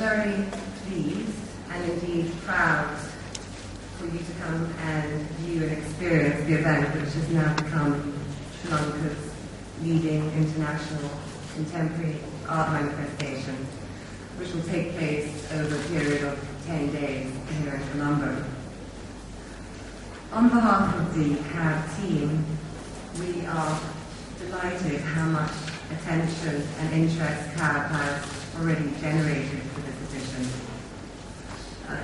very pleased and indeed proud for you to come and view and experience the event, which has now become Sri Lanka's leading international contemporary art manifestation, which will take place over a period of 10 days here in Colombo. On behalf of the CAB team, we are delighted how much attention and interest CAB has already generated for this edition.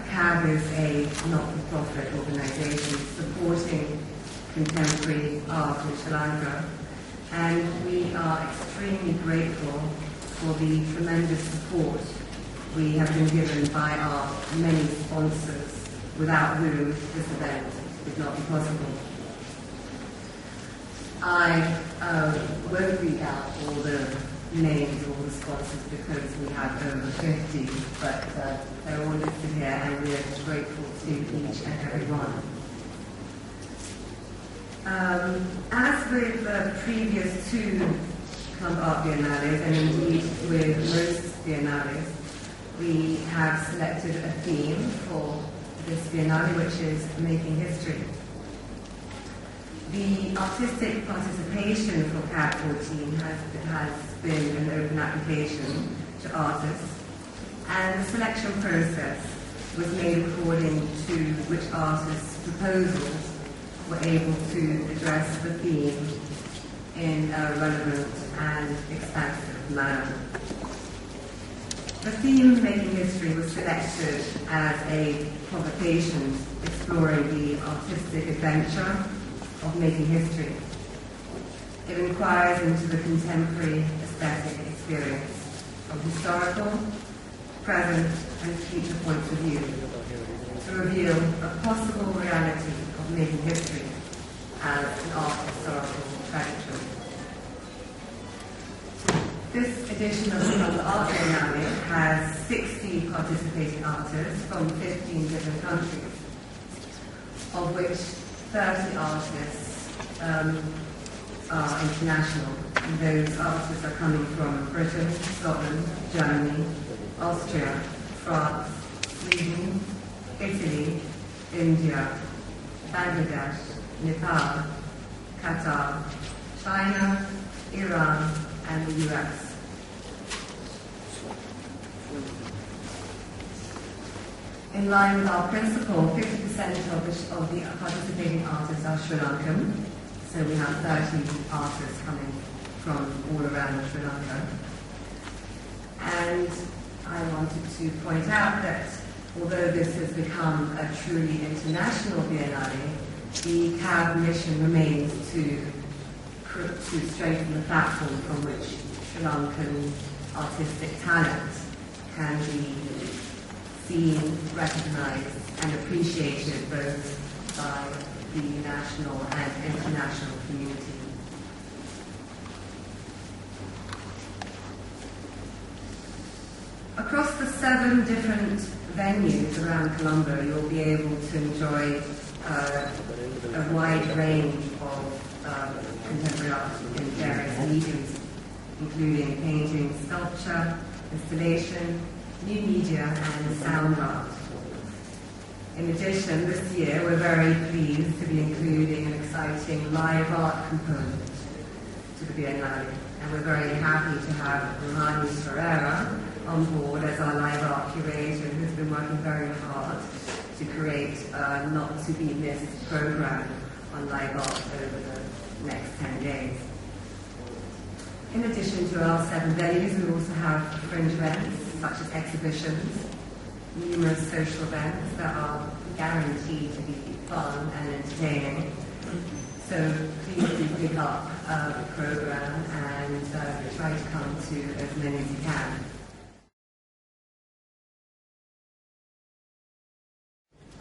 CAB is a not-for-profit organisation supporting contemporary art in Sri Lanka, and we are extremely grateful for the tremendous support we have been given by our many sponsors, without whom this event would not be possible. I won't read out all the names of all the sponsors because we have over 50, but they're all listed here and we are grateful to each and every one. As with the previous two Colombo Art Biennales, and indeed with most Biennales, we have selected a theme for this Biennale, which is making history. The artistic participation for CAB 14 has been an open application to artists, and the selection process was made according to which artists' proposals were able to address the theme in a relevant and expansive manner. The theme, Making History, was selected as a provocation exploring the artistic adventure of making history. It inquires into the contemporary aesthetic experience from historical, present, and future points of view to reveal a possible reality of making history as an art historical trajectory. This edition of the Colombo Art Biennale has 60 participating artists from 15 different countries, of which 30 artists are international. And those artists are coming from Britain, Scotland, Germany, Austria, France, Sweden, Italy, India, Bangladesh, Nepal, Qatar, China, Iran, and the US. In line with our principle, 50% of the participating artists are Sri Lankan, so we have 30 artists coming from all around Sri Lanka. And I wanted to point out that although this has become a truly international Biennale, the CAB mission remains to strengthen the platform from which Sri Lankan artistic talent can be seen, recognized, and appreciated both by the national and international community. Across the 7 different venues around Colombo, you'll be able to enjoy a wide range of contemporary art in various mediums, including painting, sculpture, installation, new media, and sound art. In addition, this year we're very pleased to be including an exciting live art component to the Biennale, and we're very happy to have Ruhanie Perera on board as our live art curator, who's been working very hard to create a not-to-be-missed program on live art over the next 10 days. In addition to our 7 venues, we also have fringe events such as exhibitions, numerous social events that are guaranteed to be fun and entertaining. So please do pick up the program and try to come to as many as you can.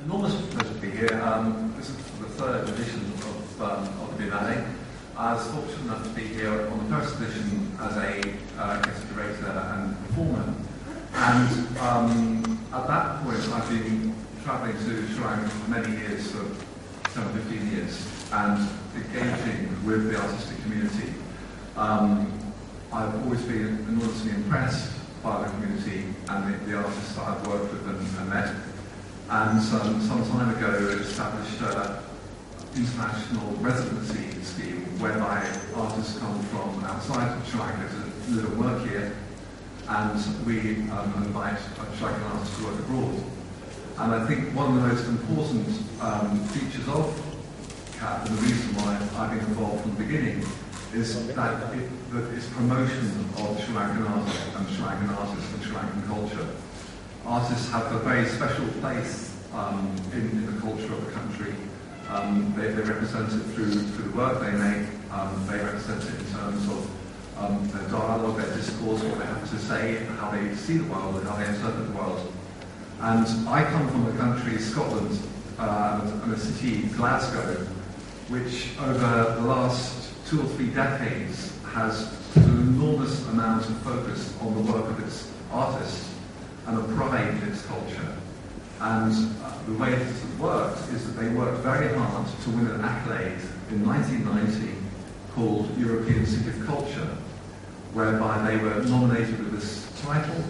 Enormous pleasure to be here. This is the 3rd edition of the Biennale. I was fortunate enough to be here on the 1st edition as a guest curator and performer. And at that point, I've been travelling to Sri Lanka for many years, for 15 years, and engaging with the artistic community. I've always been enormously impressed by the community and the artists that I've worked with and met. And some time ago established an international residency scheme whereby artists come from outside of Sri Lanka to live and work here, and we invite Sri Lankan artists to work abroad. And I think one of the most important features of CAP, and the reason why I've been involved from the beginning, is that it's promotion of Sri Lankan art and Sri Lankan artists and Sri Lankan culture. Artists have a very special place in the culture of the country. They represent it through the work they make. They represent it in terms of their dialogue, their discourse, what they have to say, how they see the world and how they interpret the world. And I come from a country, Scotland, and a city, Glasgow, which over the last 2 or 3 decades has put an enormous amount of focus on the work of its artists and a pride in its culture. And the way this has worked is that they worked very hard to win an accolade in 1990 called European City of Culture, whereby they were nominated with this title.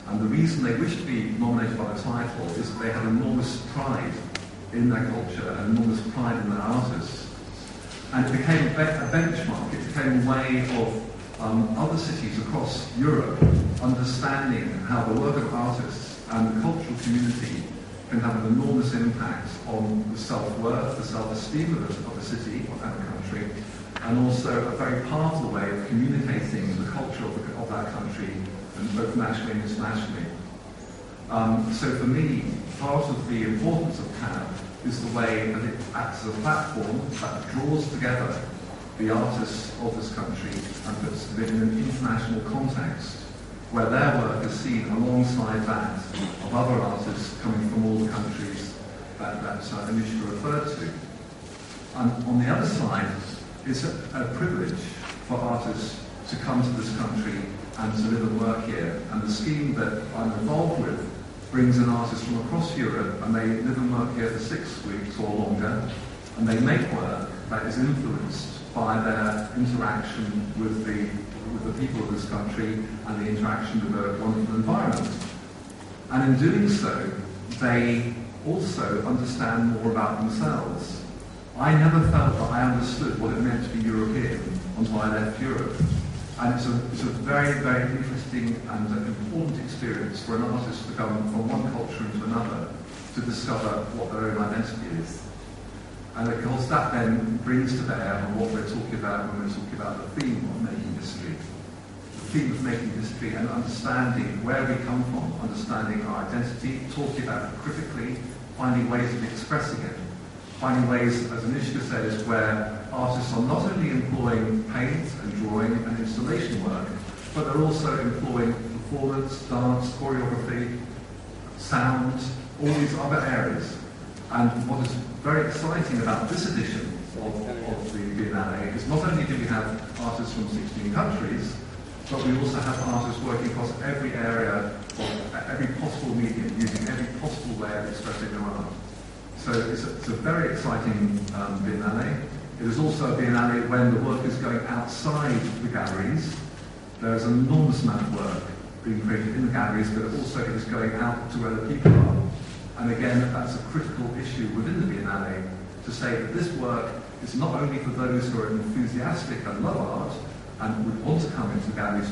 And the reason they wished to be nominated by the title is that they had enormous pride in their culture and enormous pride in their artists. And it became a benchmark, it became a way of other cities across Europe understanding how the work of artists and the cultural community can have an enormous impact on the self-worth, the self-esteem of a city and a country, and also a very powerful way of communicating the culture of that country, and both nationally and internationally. So for me, part of the importance of CAP is the way that it acts as a platform that draws together the artists of this country and puts them in an international context where their work is seen alongside that of other artists coming from all the countries that Anoushka referred to. And on the other side, it's a privilege for artists to come to this country and to live and work here. And the scheme that I'm involved with brings in artists from across Europe, and they live and work here for 6 weeks or longer, and they make work that is influenced by their interaction with the people of this country and the interaction with a wonderful environment. And in doing so, they also understand more about themselves. I never felt that I understood what it meant to be European until I left Europe. And it's a very, very interesting and important experience for an artist to come from one culture into another to discover what their own identity is. And of course that then brings to bear on what we're talking about when we're talking about the theme of making history. The theme of making history and understanding where we come from, understanding our identity, talking about it critically, finding ways of expressing it, finding ways, as Anoushka says, where artists are not only employing paint and drawing and installation work, but they're also employing performance, dance, choreography, sound, all these other areas. And what is very exciting about this edition of the Biennale is not only do we have artists from 16 countries, but we also have artists working across every area of every possible medium, using every possible way of expressing their art. So it's a very exciting Biennale. It is also a Biennale when the work is going outside the galleries. There's an enormous amount of work being created in the galleries, but also it is going out to where the people are. And again, that's a critical issue within the Biennale, to say that this work is not only for those who are enthusiastic and love art and would want to come into the galleries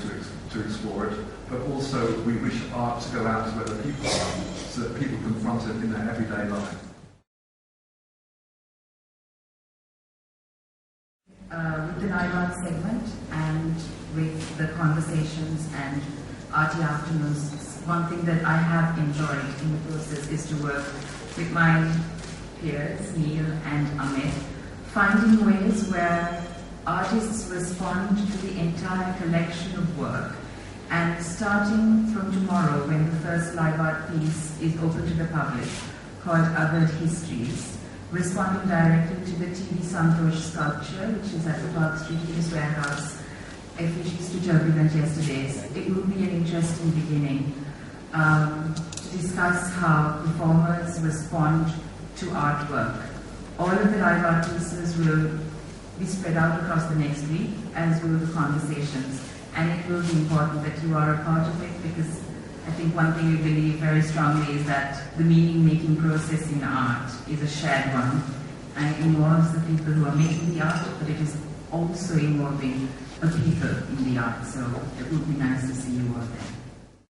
to explore it, but also we wish art to go out to where the people are, so that people confront it in their everyday life. With the live art segment and with the conversations and arty afternoons, one thing that I have enjoyed in the process is to work with my peers, Neil and Amit, finding ways where artists respond to the entire collection of work. And starting from tomorrow, when the first live art piece is open to the public, called Othered Histories, responding directly to the TV Santosh sculpture, which is at the Park Street East Warehouse, Effigies to Turbulent Yesterdays. It will be an interesting beginning to discuss how performers respond to artwork. All of the live art pieces will be spread out across the next week, as will the conversations. And it will be important that you are a part of it, because I think one thing we believe very strongly is that the meaning-making process in art is a shared one, and it involves the people who are making the art, but it is also involving the people in the art. So it would be nice to see you all there.